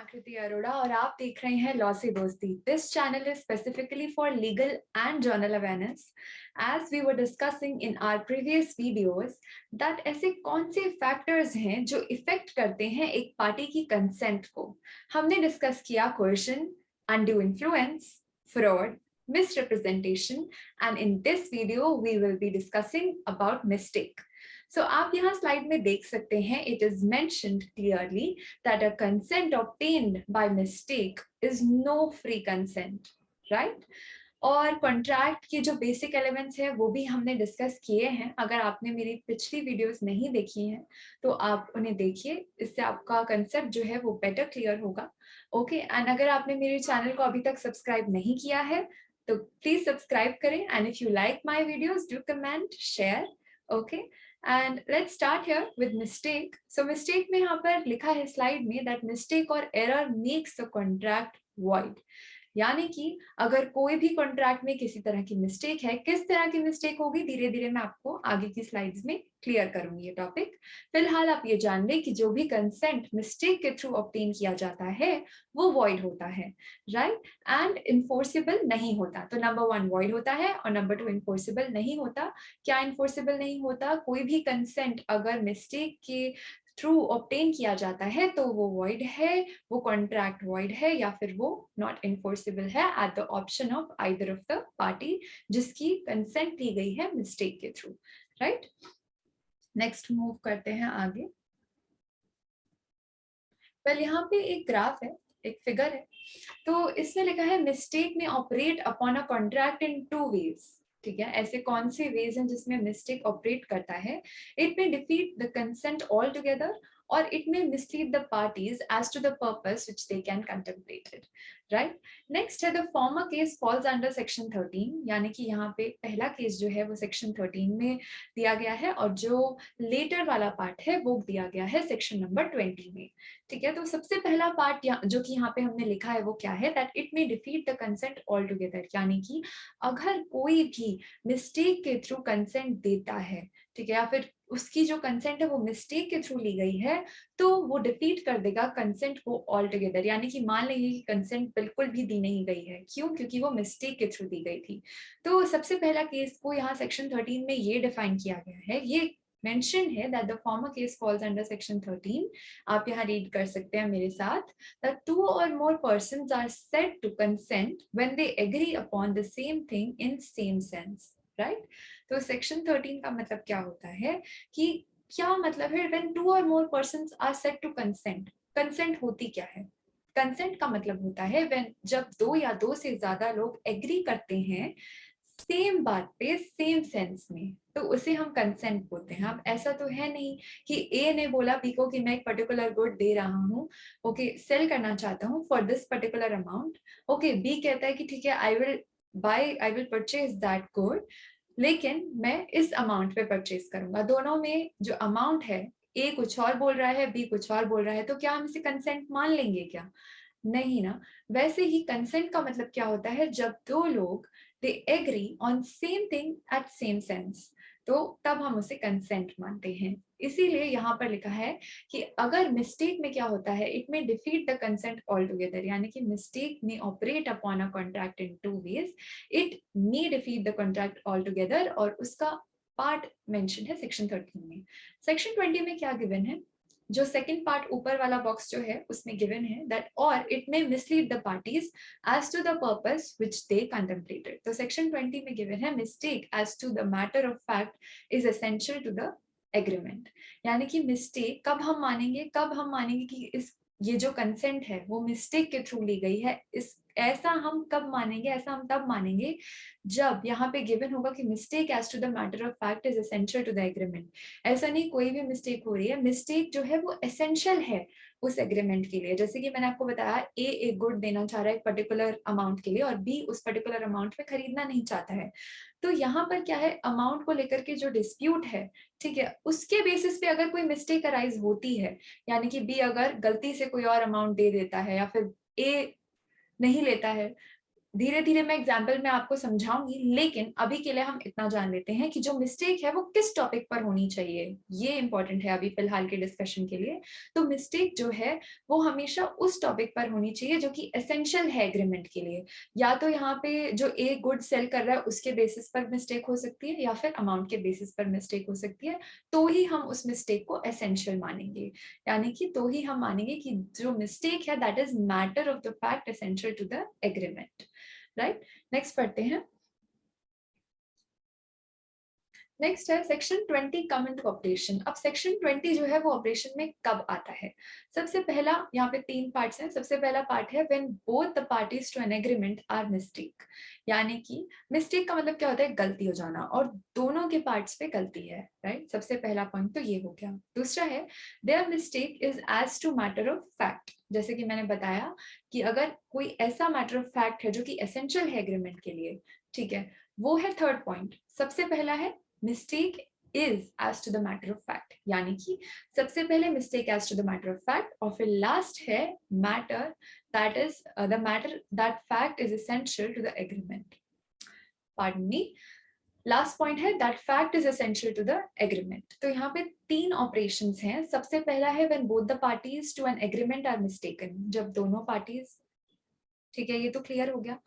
आकृति अरोड़ा और आप देख रहे हैं लॉ से दोस्ती. This channel is specifically for legal and journal awareness. As we were discussing in our previous videos, that ऐसे कौन से फैक्टर्स हैं जो इफेक्ट करते हैं एक पार्टी की कंसेंट को. हमने डिस्कस किया coercion, undue influence, fraud, misrepresentation, and in this video we will be discussing about mistake. So आप यहाँ स्लाइड में देख सकते हैं, it is mentioned clearly that a consent obtained by mistake is no free consent, right? और contract के जो basic elements है वो भी हमने डिस्कस किए हैं. अगर आपने मेरी पिछली वीडियोस नहीं देखी हैं तो आप उन्हें देखिए, इससे आपका कंसेप्ट जो है वो बेटर क्लियर होगा. ओके, एंड अगर आपने मेरे चैनल को अभी तक सब्सक्राइब नहीं किया है तो प्लीज सब्सक्राइब करें. And if you like my videos do comment, share. Okay, and let's start here with mistake. So mistake में यहाँ पर लिखा है स्लाइड में दैट मिस्टेक और error makes the contract void. यानी कि अगर कोई भी कॉन्ट्रैक्ट में किसी तरह की मिस्टेक है, किस तरह की मिस्टेक होगी धीरे धीरे मैं आपको आगे की स्लाइड्स में क्लियर करूंगी ये टॉपिक. फिलहाल आप ये जान लें कि जो भी कंसेंट मिस्टेक के थ्रू ऑब्टेन किया जाता है वो वॉइड होता है, राइट, एंड इन्फोर्सिबल नहीं होता. तो नंबर 1 वॉइड होता है और नंबर 2 इन्फोर्सिबल नहीं होता. क्या इन्फोर्सिबल नहीं होता? कोई भी कंसेंट अगर मिस्टेक के थ्रू ऑब्टेन किया जाता है तो वो वॉइड है, वो कॉन्ट्रैक्ट वॉइड है, या फिर वो नॉट इन्फोर्सिबल है at the option of either of the party जिसकी कंसेंट ली गई है मिस्टेक के थ्रू, राइट. नेक्स्ट मूव करते हैं आगे. वेल यहाँ पे एक ग्राफ है, एक फिगर है. तो इसमें लिखा है मिस्टेक में operate upon a contract in 2 ways. ठीक है, ऐसे कौन से वेज हैं जिसमें मिस्टेक ऑपरेट करता है? It may defeat the consent all together और it may mislead the parties as to the purpose which they can contemplate it, right? Next है the former case falls under section 13. यानी कि यहाँ पे पहला case जो है वो section 13 में दिया गया है और जो later वाला पार्ट है वो दिया गया है section number 20 में. ठीक है, तो सबसे पहला पार्ट जो कि यहाँ पे हमने लिखा है वो क्या है? that it may defeat the consent altogether. यानी कि अगर कोई भी मिस्टेक के थ्रू कंसेंट देता है, ठीक है, या फिर उसकी जो कंसेंट है वो मिस्टेक के थ्रू ली गई है तो वो डिफीट कर देगा कंसेंट को ऑल टुगेदर. यानी कि मान लीजिए कि कंसेंट बिल्कुल भी दी नहीं गई है, क्यों? क्योंकि वो मिस्टेक के थ्रू दी गई थी. तो सबसे पहला केस को यहाँ सेक्शन 13 में ये डिफाइन किया गया है, ये मेंशन है that the former case falls under section 13. आप यहाँ रीड कर सकते हैं मेरे साथ. The 2 or more persons are said to consent when they agree upon the same thing in same sense, right? तो सेक्शन 13 का मतलब क्या होता है कि क्या मतलब है when 2 or more persons are said to consent. Consent होती क्या है? कंसेंट का मतलब होता है when जब 2 या 2 से ज्यादा लोग एग्री करते हैं सेम बात पे सेम सेंस में, तो उसे हम कंसेंट बोलते हैं. अब ऐसा तो है नहीं कि ए ने बोला बी को कि मैं एक पर्टिकुलर गुड दे रहा हूँ, ओके, सेल करना चाहता हूँ for this particular amount. Okay, B कहता है कि ठीक है I will purchase that good, लेकिन मैं इस अमाउंट पे परचेज करूंगा. दोनों में जो अमाउंट है ए कुछ और बोल रहा है, बी कुछ और बोल रहा है, तो क्या हम इसे कंसेंट मान लेंगे? क्या नहीं ना. वैसे ही कंसेंट का मतलब क्या होता है? जब 2 लोग they agree on same thing at same sense, तो तब हम उसे कंसेंट मानते हैं. इसीलिए यहाँ पर लिखा है कि अगर मिस्टेक में क्या होता है, it may defeat the consent all together. यानी कि मिस्टेक में operate upon a contract in 2 ways. It may defeat the contract all together और उसका पार्ट मेंशन है सेक्शन 13 में. सेक्शन 20 में क्या गिवन है? जो सेकंड पार्ट ऊपर वाला बॉक्स जो है उसमें गिवन है दैट और it may mislead the parties as to the purpose which they contemplated. तो सेक्शन 20 में गिवन है mistake as to the matter of fact is essential to the agreement. यानी कि मिस्टेक कब हम मानेंगे कि इस ये जो कंसेंट है वो मिस्टेक के थ्रू ली गई है. इस ऐसा हम कब मानेंगे? ऐसा हम तब मानेंगे जब यहाँ पे गिवन होगा कि mistake as to the matter of fact is essential to the agreement. ऐसा नहीं कोई भी मिस्टेक हो रही है, मिस्टेक जो है वो एसेंशियल है उस एग्रीमेंट के लिए. जैसे कि मैंने आपको बताया, ए एक गुड देना चाह रहा है एक पर्टिकुलर अमाउंट के लिए और बी उस पर्टिकुलर अमाउंट पे खरीदना नहीं चाहता है. तो यहाँ पर क्या है, अमाउंट को लेकर के जो डिस्प्यूट है, ठीक है, उसके बेसिस पे अगर कोई मिस्टेक अराइज होती है, यानी कि बी अगर गलती से कोई और अमाउंट दे देता है या फिर ए नहीं लेता है, धीरे धीरे मैं एग्जाम्पल में आपको समझाऊंगी, लेकिन अभी के लिए हम इतना जान लेते हैं कि जो मिस्टेक है वो किस टॉपिक पर होनी चाहिए, ये इंपॉर्टेंट है अभी फिलहाल के डिस्कशन के लिए। तो मिस्टेक जो है वो हमेशा उस टॉपिक पर होनी चाहिए जो कि एसेंशियल है एग्रीमेंट के लिए। या तो यहाँ पे जो एक गुड सेल कर रहा है उसके बेसिस पर मिस्टेक हो सकती है, या फिर अमाउंट के बेसिस पर मिस्टेक हो सकती है, तो ही हम उस मिस्टेक को एसेंशियल मानेंगे। यानी कि तो ही हम मानेंगे कि जो मिस्टेक है that is matter of the fact essential to the agreement. Right, next पढ़ते हैं। नेक्स्ट है सेक्शन 20 कम इनटू ऑपरेशन। अब सेक्शन 20 जो है वो ऑपरेशन में कब आता है? सबसे पहला, यहाँ पे 3 पार्ट्स हैं। सबसे पहला पार्ट है when both the parties to an agreement are mistake. यानी कि मिस्टेक का मतलब क्या होता है? गलती हो जाना, और दोनों के पार्ट्स पे गलती है। राइट, सबसे पहला पॉइंट तो ये हो गया। दूसरा है there mistake is as to matter of fact. जैसे कि मैंने बताया कि अगर कोई ऐसा मैटर ऑफ फैक्ट है जो कि एसेंशियल है एग्रीमेंट के लिए, ठीक है, वो है थर्ड पॉइंट। सबसे पहला है mistake is as to the matter of fact, यानी कि सबसे पहले mistake as to the matter of fact, और फिर लास्ट है matter that is the matter that fact is essential to the agreement. Pardon me, last point है that fact is essential to the agreement. तो यहाँ पे 3 operations हैं। सबसे पहला है when both the parties to an agreement are mistaken, जब दोनों पार्टीज, ठीक है, ये तो क्लियर हो गया।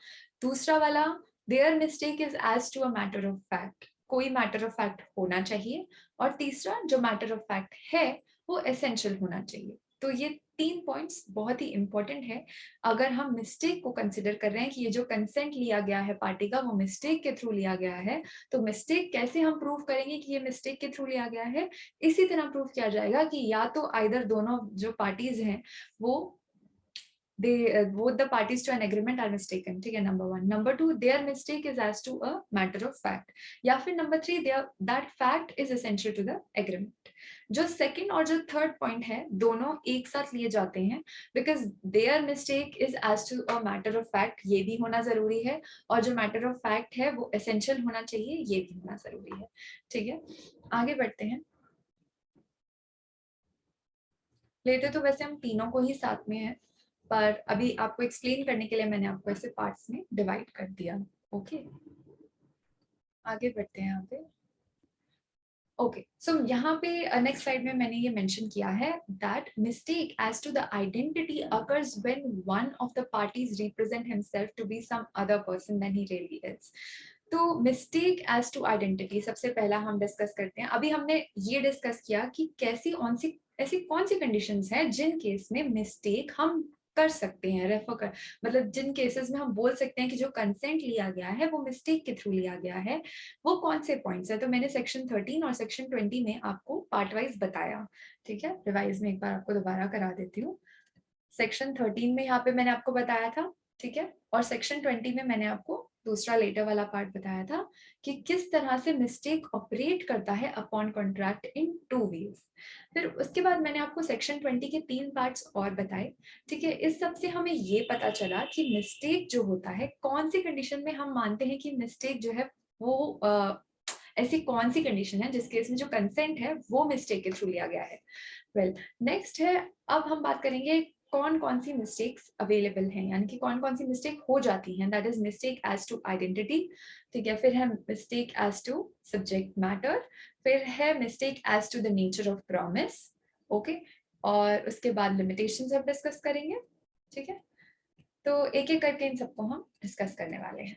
दूसरा वाला there mistake is as to a matter of fact, कोई मैटर ऑफ फैक्ट होना चाहिए। और तीसरा जो मैटर ऑफ फैक्ट है वो एसेंशियल होना चाहिए। तो ये 3 पॉइंट्स बहुत ही इंपॉर्टेंट है। अगर हम मिस्टेक को कंसिडर कर रहे हैं कि ये जो कंसेंट लिया गया है पार्टी का वो मिस्टेक के थ्रू लिया गया है, तो मिस्टेक कैसे हम प्रूव करेंगे कि ये मिस्टेक के थ्रू लिया गया है? इसी तरह प्रूव किया जाएगा कि या तो आइदर दोनों जो पार्टीज हैं वो both the parties to an agreement are mistaken, ठीक है, number 1। number 2 their mistake is as to a matter of fact, या फिर number 3 that fact is essential to the agreement। जो सेकंड और जो थर्ड पॉइंट है दोनों एक साथ लिए जाते हैं, because their mistake is as to a matter of fact, ये भी होना जरूरी है, और जो matter of fact है वो essential होना चाहिए, ये भी होना जरूरी है। ठीक है, आगे बढ़ते हैं। लेते तो वैसे हम तीनों को ही साथ में है, पर अभी आपको एक्सप्लेन करने के लिए मैंने आपको ऐसे पार्ट्स में डिवाइड कर दिया। ओके, आगे बढ़ते हैं यहाँ पे। ओके, सो यहाँ पे नेक्स्ट स्लाइड में मैंने ये मेंशन किया है that mistake as to the identity occurs when one of the parties represent himself to be some other person than he really is. तो मिस्टेक एज टू आइडेंटिटी सबसे पहला हम डिस्कस करते हैं। अभी हमने ये डिस्कस किया कि ऐसी कौन सी कंडीशंस हैं जिन केस में मिस्टेक हम कर सकते हैं, रेफर कर, मतलब जिन केसेस में हम बोल सकते हैं कि जो कंसेंट लिया गया है वो मिस्टेक के थ्रू लिया गया है, वो कौन से पॉइंट्स है। तो मैंने सेक्शन 13 और सेक्शन 20 में आपको पार्ट वाइज बताया। ठीक है, रिवाइज में एक बार आपको दोबारा करा देती हूँ। सेक्शन 13 में यहाँ पे मैंने आपको बताया था, ठीक है, और सेक्शन 20 में मैंने आपको दूसरा लेटर वाला पार्ट बताया था कि किस तरह से मिस्टेक ऑपरेट करता है अपॉन कॉन्ट्रैक्ट इन 2 वेज। फिर उसके बाद मैंने आपको सेक्शन 20 के 3 पार्ट्स और बताए। ठीक है, इस सब से हमें ये पता चला कि मिस्टेक जो होता है, कौन सी कंडीशन में हम मानते हैं कि मिस्टेक जो है वो ऐसी कौन सी कंडीशन है जिस केस में जो कंसेंट है वो मिस्टेक के थ्रू लिया गया है। वेल, नेक्स्ट है, अब हम बात करेंगे कौन कौन सी मिस्टेक्स अवेलेबल हैं, यानी कि कौन कौन सी मिस्टेक हो जाती हैं। That is mistake as to identity, ठीक है, फिर है mistake as to subject matter, फिर है mistake as to the nature of promise. Okay, और उसके बाद लिमिटेशंस अब डिस्कस करेंगे। ठीक है, तो एक एक करके इन सबको हम डिस्कस करने वाले हैं।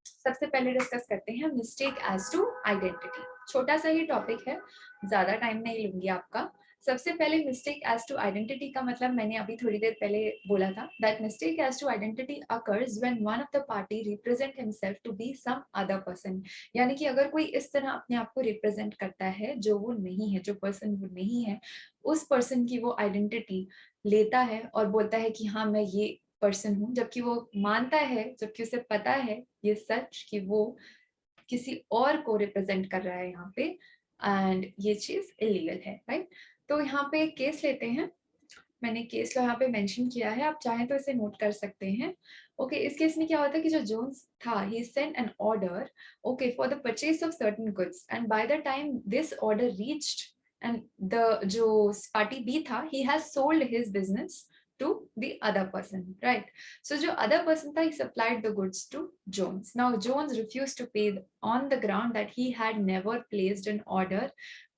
सबसे पहले डिस्कस करते हैं मिस्टेक एज टू आइडेंटिटी। छोटा सा ही टॉपिक है, ज्यादा टाइम नहीं लूंगी आपका। सबसे पहले मिस्टेक एज टू आइडेंटिटी का मतलब मैंने अभी थोड़ी देर पहले बोला था that mistake as to identity occurs when one of the party represent himself to be some other person. यानी कि अगर कोई इस तरह अपने आप को रिप्रेजेंट करता है जो वो नहीं है, जो पर्सन वो नहीं है, उस पर्सन की वो आइडेंटिटी लेता है और बोलता है कि हाँ मैं ये पर्सन हूँ, जबकि वो मानता है, जबकि उसे पता है ये सच कि वो किसी और को रिप्रेजेंट कर रहा है यहाँ पे, एंड ये चीज इलीगल है। राइट, तो यहाँ पे एक केस लेते हैं। मैंने केस को यहाँ पे मेंशन किया है, आप चाहें तो इसे नोट कर सकते हैं। ओके, इस केस में क्या होता है कि जो जोन्स था, he sent an order, okay, for the purchase of certain goods, and by the time this order reached, and the जो पार्टी बी था, he has sold his business to the other person, right? So जो other person था, he supplied the goods to Jones. Now Jones refused to pay on the ground that he had never placed an order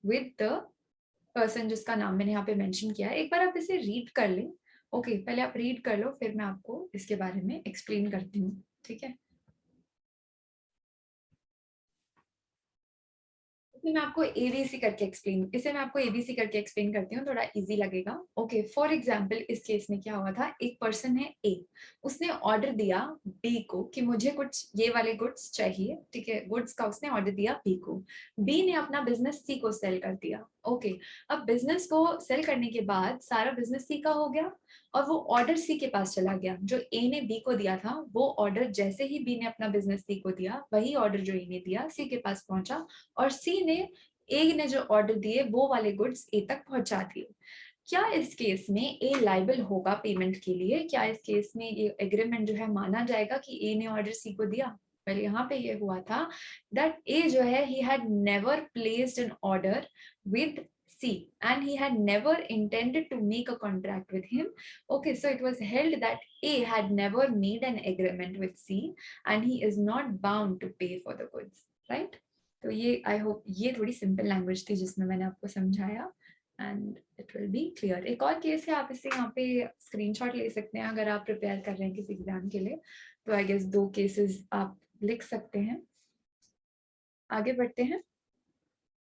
with the person जिसका नाम मैंने यहाँ पे mention किया है. एक बार आप इसे रीड कर लें. ओके, पहले आप रीड कर लो, फिर मैं आपको इसके बारे में एक्सप्लेन करती हूँ. ठीक है, मैं आपको एबीसी करके एक्सप्लेन करती हूँ, थोड़ा इजी लगेगा. ओके, फॉर एग्जांपल इस केस में क्या हुआ था, एक पर्सन है ए, उसने ऑर्डर दिया बी को कि मुझे कुछ ये वाले गुड्स चाहिए. ठीक है, गुड्स का उसने ऑर्डर दिया बी को. बी ने अपना बिजनेस सी को सेल कर दिया. ओके, अब बिजनेस को सेल करने के बाद सारा बिजनेस सी का हो गया और वो ऑर्डर सी के पास चला गया. जो ए ने बी को दिया था वो ऑर्डर जैसे ही बी ने अपना बिजनेस सी को दिया, वही ऑर्डर जो ए ने दिया सी के पास पहुंचा और सी ने ए ने जो ऑर्डर दिए वो वाले गुड्स ए तक पहुंचा दिए. क्या इस केस में ए लाइबल होगा पेमेंट के लिए? क्या इस केस में ये एग्रीमेंट जो है माना जाएगा कि ए ने ऑर्डर सी को दिया? पहले यहाँ पे ये हुआ था दैट ए जो है he had never placed an order with C and he had never intended to make a contract with him. Okay, so it was held that A had never made an agreement with C and he is not bound to pay for the goods, right? तो ये I hope ये थोड़ी simple language थी जिसमें मैंने आपको समझाया and it will be clear. एक और केस है, आप इससे यहाँ पे स्क्रीनशॉट ले सकते हैं अगर आप प्रिपेयर कर रहे हैं किसी एग्जाम के लिए. तो आई गेस 2 केसेस आप लिख सकते हैं. आगे बढ़ते हैं.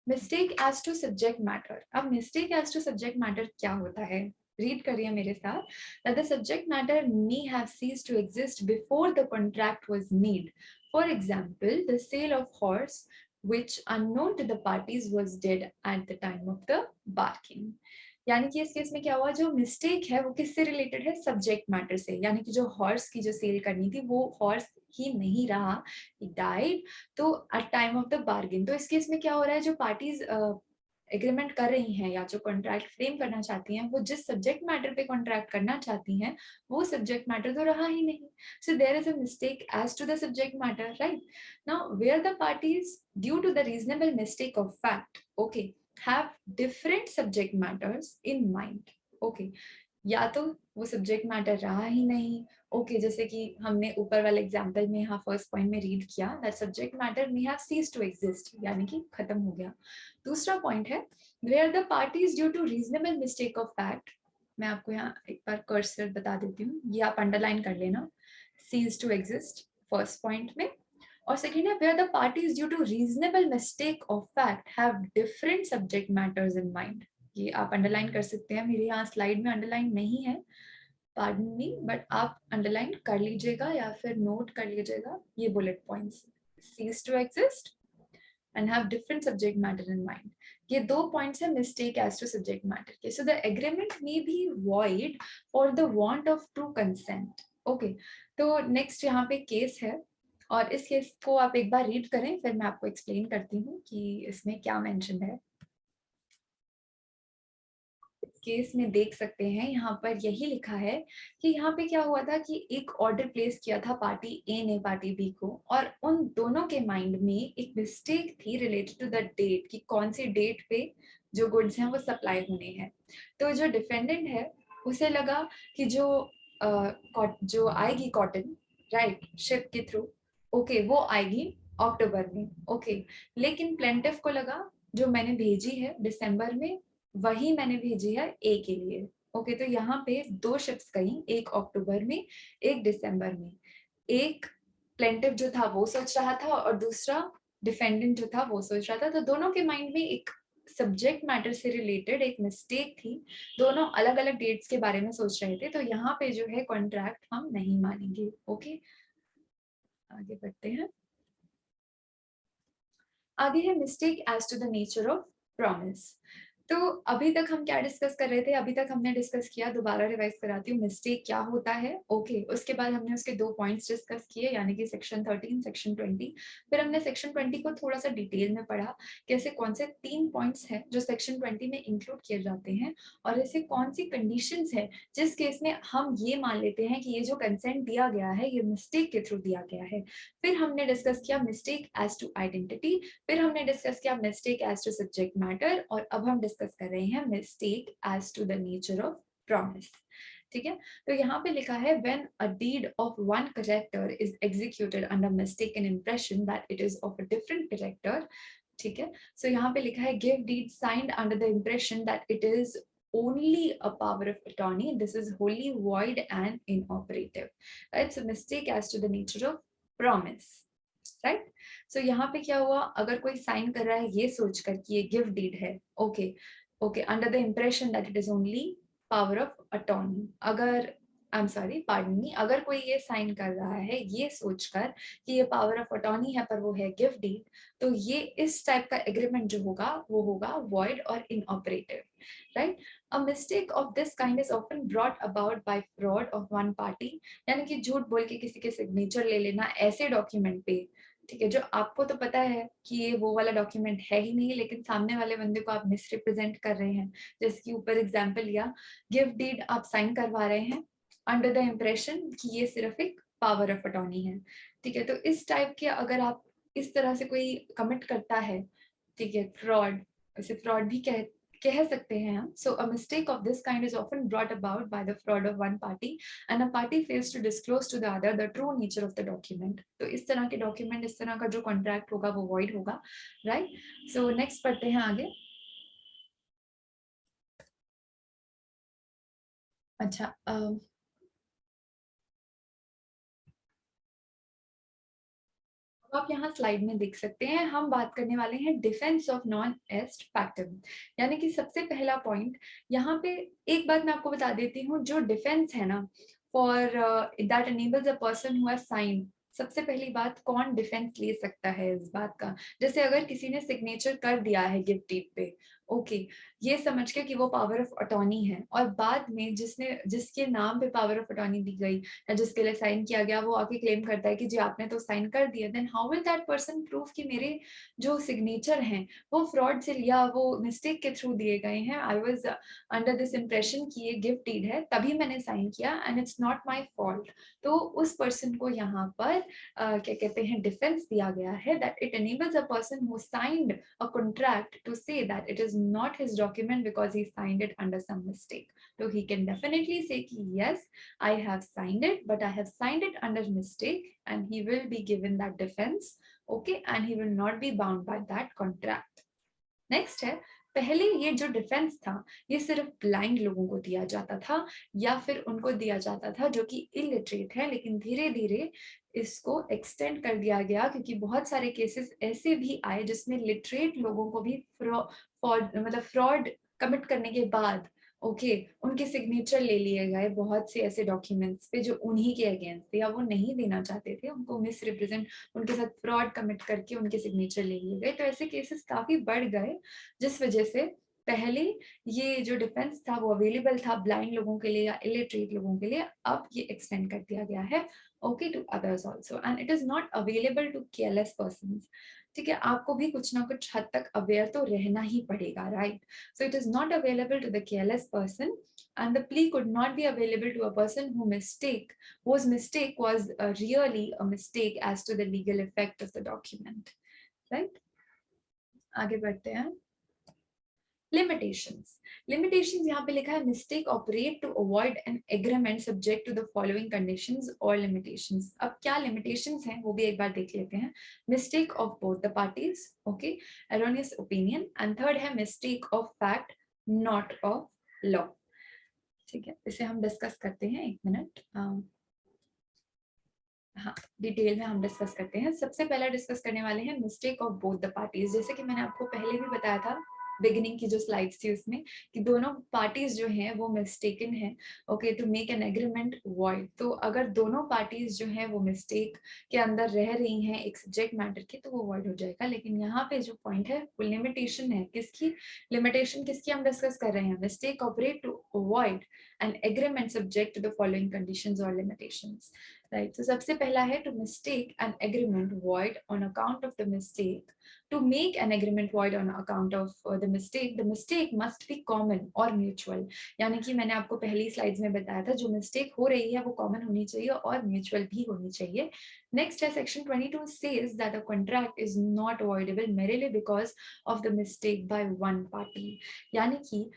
Mistake as to subject matter. अब mistake as to subject matter क्या होता है, रीड करिए मेरे साथ. that the subject matter may have ceased to exist before the contract was made. For example, the sale of horse which unknown to the parties was dead at the time of the bargain. यानी कि इस case में क्या हुआ, जो mistake है वो किससे रिलेटेड है, सब्जेक्ट मैटर से. यानी कि जो हॉर्स की जो सेल करनी थी वो हॉर्स ही नहीं रहा, he died. तो at time of the bargain. तो इस केस में क्या हो रहा है, जो पार्टीज एग्रीमेंट कर रही हैं या जो कॉन्ट्रैक्ट फ्रेम करना चाहती हैं, वो जिस सब्जेक्ट मैटर पे कॉन्ट्रैक्ट करना चाहती हैं वो सब्जेक्ट मैटर तो रहा ही नहीं. So there is a mistake as to the subject matter, right? Now where the parties due to the reasonable mistake of fact, okay, have different subject matters in mind. Okay, या तो वो subject matter रहा ही नहीं. Okay, जैसे कि हमने ऊपर वाले एग्जांपल में यहाँ फर्स्ट पॉइंट में रीड किया that subject matter may have ceased to exist, यानी कि खत्म हो गया. दूसरा पॉइंट है where the parties due to reasonable mistake of fact. मैं आपको यहाँ एक बार कर्सर बता देती हूँ, ये आप अंडरलाइन कर लेना, cease to exist first point में. और सेकेंड है where the parties due to reasonable mistake of fact have different subject matters in mind. ये आप अंडरलाइन कर सकते हैं, मेरे यहाँ स्लाइड में अंडरलाइन नहीं है, पार्डन मी, बट आप अंडरलाइन कर लीजिएगा या फिर नोट कर लीजिएगा ये bullet points. cease to exist and have different subject matter in mind. ये 2 पॉइंट्स है mistake as to subject matter के. So the agreement may be void for the want of true consent. Okay, तो next यहाँ पे case है और इस case को आप एक बार रीड करें, फिर मैं आपको एक्सप्लेन करती हूँ कि इसमें क्या मेंशन है. केस में देख सकते हैं यहाँ पर यही लिखा है कि यहाँ पे क्या हुआ था कि एक ऑर्डर प्लेस किया था पार्टी ए ने पार्टी बी को, और उन दोनों के माइंड में एक मिस्टेक थी रिलेटेड टू द डेट कि कौन सी डेट पे जो गुड्स हैं वो सप्लाई होने हैं. तो जो डिफेंडेंट है उसे लगा कि जो आएगी कॉटन, राइट, शिप के थ्रू, ओके, वो आएगी अक्टूबर में. ओके, लेकिन प्लेंटिफ को लगा जो मैंने भेजी है दिसंबर में वही मैंने भेजी है ए के लिए. ओके, तो यहाँ पे 2 शिप्स गई, एक अक्टूबर में एक दिसंबर में. एक प्लेंटिफ जो था वो सोच रहा था और दूसरा डिफेंडेंट जो था वो सोच रहा था. तो दोनों के माइंड में एक सब्जेक्ट मैटर से रिलेटेड एक मिस्टेक थी, दोनों अलग अलग डेट्स के बारे में सोच रहे थे. तो यहाँ पे जो है कॉन्ट्रैक्ट हम नहीं मानेंगे. ओके, आगे बढ़ते हैं. आगे है mistake as to the nature of promise. तो अभी तक हम क्या डिस्कस कर रहे थे, अभी तक हमने डिस्कस किया, दोबारा रिवाइज कराती हूँ, मिस्टेक क्या होता है. ओके, उसके बाद हमने उसके 2 पॉइंट्स डिस्कस किए, यानी कि सेक्शन 13, सेक्शन 20. फिर हमने सेक्शन 20 को थोड़ा सा डिटेल में पढ़ा कि ऐसे कौन से 3 पॉइंट्स हैं जो सेक्शन 20 में इंक्लूड किए जाते हैं और ऐसे कौन सी कंडीशंस है जिस केस में हम ये मान लेते हैं कि ये जो कंसेंट दिया गया है ये मिस्टेक के थ्रू दिया गया है. फिर हमने डिस्कस किया मिस्टेक एज टू आइडेंटिटी, फिर हमने डिस्कस किया mistake as to subject matter, और अब हम डिस्कस कर रहे हैं mistake as to the nature of promise. ठीक है। तो यहाँ पे लिखा है when a deed of one character is executed under mistaken impression that it is of a different character, ठीक है। सो यहाँ पे लिखा है give deed signed under the impression that it is only a power of attorney, this is wholly void and inoperative. It's a mistake as to the nature of promise, right? सो यहाँ पे क्या हुआ, अगर कोई साइन कर रहा है ये सोचकर कि ये गिव डीड है, okay okay, under the impression that it is only power of attorney, अगर I am sorry pardon me, अगर कोई ये साइन कर रहा है ये सोचकर कि ये पावर ऑफ अटॉर्नी है पर वो है गिव डीड, तो ये इस टाइप का एग्रीमेंट जो होगा वो होगा वॉइड और inoperative, right? A mistake of this kind is often brought about bye fraud of one party, यानी कि झूठ बोल के किसी के सिग्नेचर ले लेना ऐसे डॉक्यूमेंट पे, ठीक है, जो आपको तो पता है कि ये वो वाला डॉक्यूमेंट है ही नहीं, लेकिन सामने वाले बंदे को आप मिसरिप्रेजेंट कर रहे हैं। जैसे कि ऊपर एग्जांपल लिया, गिव डीड आप साइन करवा रहे हैं अंडर द इम्प्रेशन कि ये सिर्फ एक पावर ऑफ अटॉर्नी है, ठीक है। तो इस टाइप के अगर आप इस तरह से कोई कमिट करता है, ठीक है, फ्रॉड, इसे फ्रॉड भी कह सकते हैं हम। So a mistake of this kind is often brought about by the fraud of one party and a party fails to disclose to the other the true nature of the document. तो इस तरह के document, इस तरह का जो contract होगा वो वॉइड होगा, राइट? सो नेक्स्ट पढ़ते हैं आगे। अच्छा, आप यहाँ स्लाइड में देख सकते हैं, हम बात करने वाले हैं डिफेंस ऑफ नॉन एस्ट फैक्टम, यानी कि सबसे पहला पॉइंट यहाँ पे एक बात मैं आपको बता देती हूँ, जो डिफेंस है ना for that enables a person who has signed, सबसे पहली बात कौन डिफेंस ले सकता है इस बात का, जैसे अगर किसी ने सिग्नेचर कर दिया है गिफ्ट डीड पे, ओके, ये समझ के कि वो पावर ऑफ अटॉर्नी है, और बाद में जिसके नाम पे पावर ऑफ अटॉर्नी दी गई या जिसके लिए साइन किया गया वो आके क्लेम करता है कि जी आपने तो साइन कर दिया, then how will that person prove कि मेरे जो सिग्नेचर हैं वो फ्रॉड से लिया, वो मिस्टेक के थ्रू दिए गए हैं, I was under this impression कि ये गिफ्ट डीड है तभी मैंने साइन किया and it's not my fault. तो उस पर्सन को यहाँ पर क्या कहते हैं, डिफेंस दिया गया है that it enables a person who signed a contract to say that it is not his document because he signed it under some mistake. So he can definitely say कि yes, I have signed it, but I have signed it under mistake, and he will be given that defense, okay, and he will not be bound by that contract. Next है, पहले ये जो defence था ये सिर्फ blind लोगों को दिया जाता था या फिर उनको दिया जाता था जो कि इलिटरेट है, लेकिन धीरे धीरे इसको एक्सटेंड कर दिया गया क्योंकि बहुत सारे केसेस ऐसे भी आए जिसमें लिटरेट लोगों को भी फ्रॉड कमिट करने के बाद, ओके, उनके सिग्नेचर ले लिए गए बहुत से ऐसे डॉक्यूमेंट्स पे जो उन्हीं के अगेंस्ट थे या वो नहीं देना चाहते थे, उनको मिस रिप्रेजेंट, उनके साथ फ्रॉड कमिट करके उनके सिग्नेचर ले लिए गए। तो ऐसे केसेस काफी बढ़ गए जिस वजह से पहले ये जो डिफेंस था वो अवेलेबल था ब्लाइंड लोगों के लिए या इलिटरेट लोगों के लिए, अब ये एक्सटेंड कर दिया गया है, okay, to others also, and it is not available to careless persons. ठीक है, आपको भी कुछ ना कुछ हद तक अवेयर तो रहना ही पड़ेगा, right? So it is not available to the careless person and the plea could not be available to a person whose mistake was really a mistake as to the legal effect of the document, right? आगे बढ़ते हैं। Limitations यहाँ पे लिखा है mistake operate to avoid an agreement subject to the following conditions और limitations. अब क्या लिमिटेशंस हैं वो भी एक बार देख लेते हैं। Mistake of both the parties, okay, erroneous opinion, and third है mistake of fact not of law. ठीक है, इसे हम डिस्कस करते हैं, एक मिनट, हाँ, डिटेल में हम डिस्कस करते हैं। सबसे पहला डिस्कस करने वाले हैं mistake of both the parties. जैसे कि मैंने आपको पहले भी बताया था बिगिनिंग की जो स्लाइड्स थी उसमें कि दोनों पार्टीज जो हैं वो मिस्टेकन है, okay, to make an agreement void. तो अगर दोनों पार्टीज जो हैं वो मिस्टेक के अंदर रह रही हैं एक सब्जेक्ट मैटर के, तो वो वॉइड हो जाएगा। लेकिन यहाँ पे जो पॉइंट है वो लिमिटेशन है, किसकी लिमिटेशन, किसकी हम डिस्कस कर रहे हैं, mistake operate to avoid an agreement subject to the following conditions और लिमिटेशंस, राइट? तो सबसे पहला है to mistake an agreement void on account of the mistake. To make an agreement void on account of the mistake must be common or mutual। यानी कि मैंने आपको पहली स्लाइड्स में बताया था जो मिस्टेक हो रही है वो कॉमन होनी चाहिए और म्यूचुअल भी होनी चाहिए। नेक्स्ट है section 22 says that a contract is not voidable merely because of the mistake by one party। यानी कि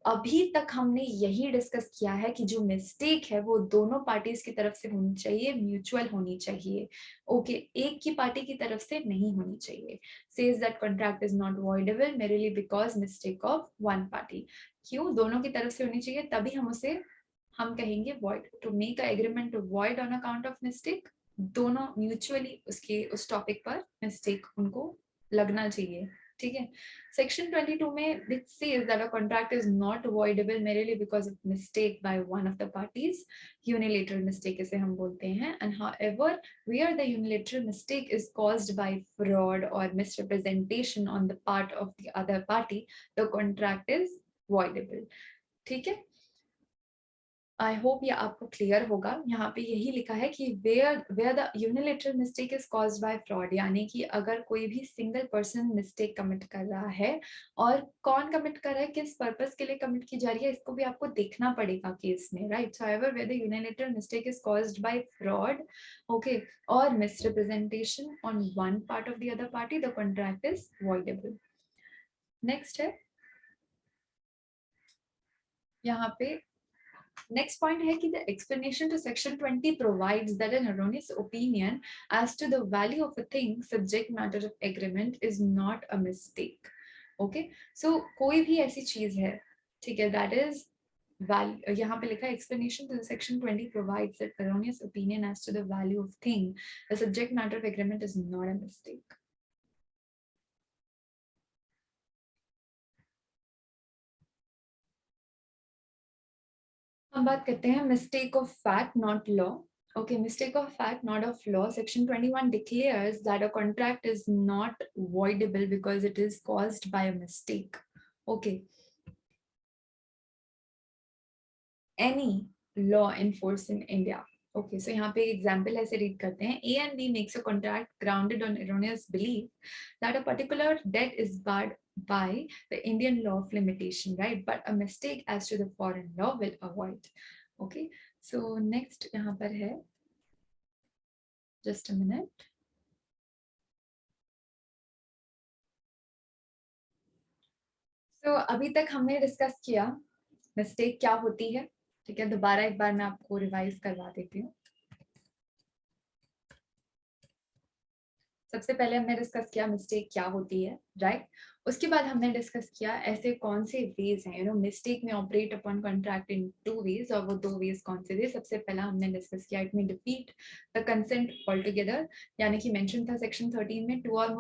अभी तक हमने यही डिस्कस किया है कि जो मिस्टेक है वो दोनों पार्टीज की तरफ से होनी चाहिए, म्यूचुअल होनी चाहिए। ओके, एक की पार्टी की तरफ से नहीं होनी चाहिए। Says that contract is not voidable merely because mistake of one party. क्यों? दोनों की तरफ से होनी चाहिए, तभी हम कहेंगे void. To make a agreement to void on account of mistake, दोनों म्यूचुअली उसके उस टॉपिक पर मिस्टेक उनको लगना चाहिए। ठीक है। सेक्शन 22 में which says that a contract is not voidable merely because of mistake by one of the parties, unilateral mistake इसे हम बोलते हैं, and however where the unilateral mistake is caused by fraud or misrepresentation on the part of the other party, the contract is voidable। ठीक है। I hope ये आपको clear होगा। यहाँ पे यही लिखा है कि where the unilateral mistake is caused by fraud, यानी कि अगर कोई भी सिंगल पर्सन मिस्टेक कमिट कर रहा है, और कौन कमिट कर रहा है, किस पर्पस के लिए कमिट की जा रही है, इसको भी आपको देखना पड़ेगा केस में, right. So ever where the unilateral mistake is caused by fraud, okay, और misrepresentation on one part of the other party, the contract is voidable. Next है यहाँ पे, next point है कि the explanation to section 20 provides that an erroneous opinion as to the value of a thing subject matter of agreement is not a mistake। okay, so कोई भी ऐसी चीज है, ठीक है, that is value, यहाँ पे लिखा है explanation to the section 20 provides that erroneous opinion as to the value of thing the subject matter of agreement is not a mistake। हम बात करते हैं mistake of fact not law। Okay, mistake of fact not of law, section 21 declares that a contract is not voidable because it is caused by a mistake। Okay, any law enforced in India। Okay, so यहाँ पे example ऐसे read करते हैं, A and B makes a contract grounded on erroneous belief that a particular debt is barred by the Indian law of limitation, right, but a mistake as to the foreign law will avoid। Okay, so next यहाँ पर है, just a minute। तो अभी तक हमने discuss किया mistake क्या होती है। ठीक है, दोबारा एक बार मैं आपको रिवाइज करवा देती हूँ। सबसे पहले हमने डिस्कस किया मिस्टेक क्या होती है, राइट। उसके बाद हमने डिस्कस किया ऐसे कौन से वेज हैं, मिस्टेक में operate upon contract in two ways, और वो दो वेज कौन से थे। सबसे पहला हमने डिस्कस किया it may defeat the consent all together, यानी कि मेंशन था सेक्शन 13 में, two or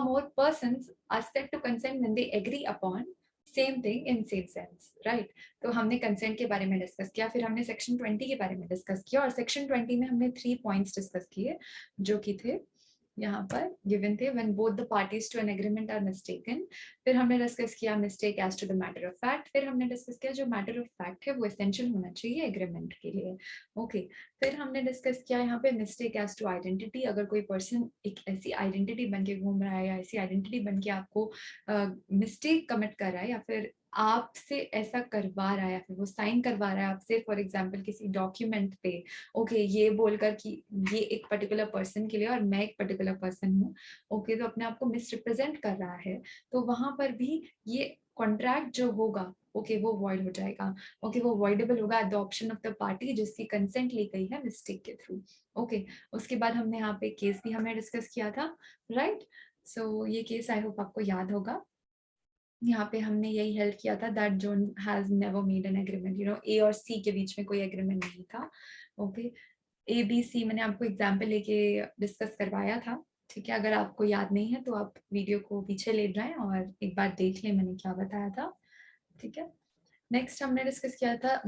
more persons are said to consent when they agree upon same thing in same sense, right. तो हमने कंसेंट के बारे में डिस्कस किया, फिर हमने सेक्शन 20 के बारे में डिस्कस किया, और सेक्शन 20 में हमने 3 पॉइंट्स डिस्कस किए जो कि थे यहाँ पर गिवन थे, when both the parties to an agreement are mistaken। फिर हमने डिस्कस किया mistake as to the matter of fact, फिर हमने डिस्कस किया जो मैटर ऑफ फैक्ट है वो एसेंशियल होना चाहिए एग्रीमेंट के लिए। ओके, फिर हमने डिस्कस किया यहाँ पे मिस्टेक एज टू आइडेंटिटी, अगर कोई पर्सन एक ऐसी आइडेंटिटी बन के घूम रहा है, या ऐसी आइडेंटिटी बन के आपको मिस्टेक कमिट कर रहा है, या फिर आपसे ऐसा करवा रहा है, या फिर वो साइन करवा रहा है आपसे, फॉर एग्जाम्पल किसी डॉक्यूमेंट पे, ओके, ये बोलकर कि ये एक पर्टिकुलर पर्सन के लिए और मैं एक पर्टिकुलर पर्सन हूँ, ओके, तो अपने आप को मिसरिप्रेजेंट कर रहा है, तो वहां पर भी ये कॉन्ट्रैक्ट जो होगा, ओके, वो वॉइड हो जाएगा। ओके, वो वॉइडेबल होगा at the option of the party जिसकी कंसेंट ली गई है मिस्टेक के थ्रू। ओके, उसके बाद हमने यहाँ पे केस भी हमने डिस्कस किया था, राइट। सो ये केस आई होप आपको याद होगा। यहाँ पे हमने यही हेल्प किया था that John has never made an agreement, A और सी के बीच में कोई एग्रीमेंट नहीं था। ओके, ए बी सी मैंने आपको एग्जाम्पल लेके डिस्कस करवाया था। ठीक है, अगर आपको याद नहीं है तो आप वीडियो को पीछे ले जाएं और एक बार देख लें मैंने क्या बताया था। ठीक है, नेक्स्ट हमने डिस्कस किया था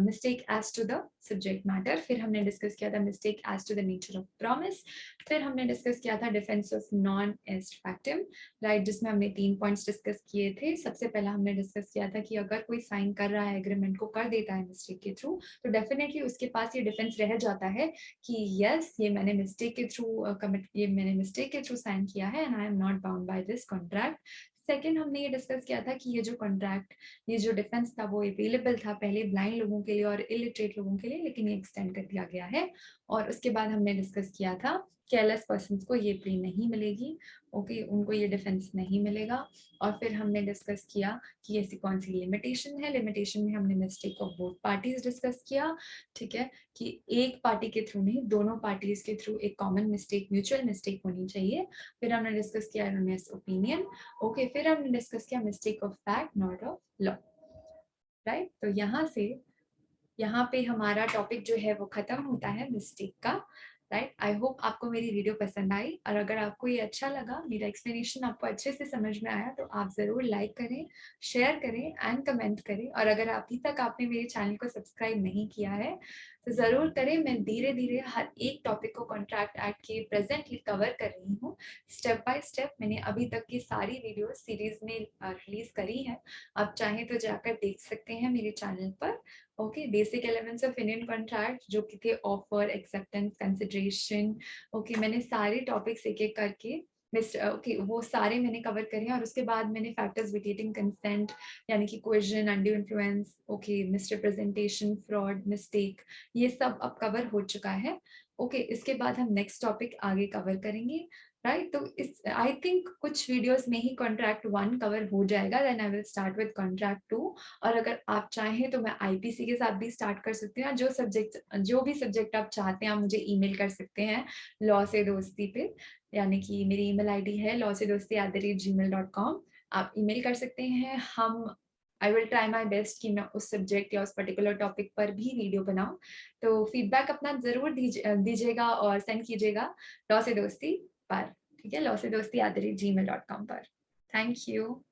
mistake as to the subject matter, फिर हमने डिस्कस किया था mistake as to the nature of promise, फिर हमने डिस्कस किया था defence of non est factum, right, जिसमें हमने 3 पॉइंट्स डिस्कस किए थे। सबसे पहला हमने डिस्कस किया था कि अगर कोई साइन कर रहा है एग्रीमेंट को, कर देता है मिस्टेक के थ्रू, तो डेफिनेटली उसके पास ये डिफेंस रह जाता है कि यस ये मैंने मिस्टेक के थ्रू साइन किया है and I am not bound by this contract. Second हमने ये डिस्कस किया था कि ये जो डिफेंस था वो अवेलेबल था पहले ब्लाइंड लोगों के लिए और इलिटरेट लोगों के लिए, लेकिन ये एक्सटेंड कर दिया गया है। और उसके बाद हमने डिस्कस किया था केयरलेस पर्सन को ये प्री नहीं मिलेगी, ओके, उनको ये डिफेंस नहीं मिलेगा। और फिर हमने डिस्कस किया कि ऐसी कौन सी लिमिटेशन है। लिमिटेशन में हमने mistake of both parties discuss किया, ठीक है, कि एक पार्टी के थ्रू नहीं, दोनों पार्टीज के थ्रू एक कॉमन मिस्टेक, म्यूचुअल मिस्टेक होनी चाहिए। फिर हमने डिस्कस किया एररोनियस ओपिनियन, ओके, फिर हमने डिस्कस किया mistake of fact not of law, right. तो यहाँ पे हमारा टॉपिक जो है वो खत्म होता है मिस्टेक का, राइट। आई होप आपको मेरी वीडियो पसंद आई, और अगर आपको ये अच्छा लगा, मेरा एक्सप्लेनेशन आपको अच्छे से समझ में आया, तो आप जरूर लाइक करें, शेयर करें एंड कमेंट करें। और अगर अभी तक आपने मेरे चैनल को सब्सक्राइब नहीं किया है तो जरूर करें। मैं धीरे धीरे हर एक टॉपिक को कॉन्ट्रैक्ट एक्ट के प्रेजेंटली कवर कर रही हूँ, स्टेप बाय स्टेप। मैंने अभी तक की सारी वीडियो सीरीज में रिलीज करी है, आप चाहें तो जाकर देख सकते हैं मेरे चैनल पर। Okay, basic elements of Indian contract जो कि थे ऑफर, एक्सेप्टेंस, कंसिडरेशन, ओके, मैंने सारे टॉपिक्स एक एक करके ओके वो सारे मैंने कवर करे हैं। और उसके बाद मैंने फैक्टर्स विटेटिंग कंसेंट, यानी कि coercion, undue influence, okay, misrepresentation, fraud, mistake, ये सब अब कवर हो चुका है। ओके, इसके बाद हम नेक्स्ट टॉपिक आगे कवर करेंगे, राइट। तो इस आई थिंक कुछ वीडियोस में ही कॉन्ट्रैक्ट 1 कवर हो जाएगा, then I will start with contract 2। और अगर आप चाहें तो मैं आईपीसी के साथ भी स्टार्ट कर सकती हूँ। जो भी सब्जेक्ट आप चाहते हैं आप मुझे ईमेल कर सकते हैं लॉ से दोस्ती पे, यानी कि मेरी ईमेल आईडी है lawsedosti@gmail.com। आप ईमेल कर सकते हैं। हम I will try my best कि मैं उस सब्जेक्ट या उस पर्टिकुलर टॉपिक पर भी वीडियो बनाऊं। तो फीडबैक अपना जरूर दीजिएगा और सेंड कीजिएगा लॉ से दोस्ती पर, ठीक है, lawsedosti@gmail.com पर। Thank you.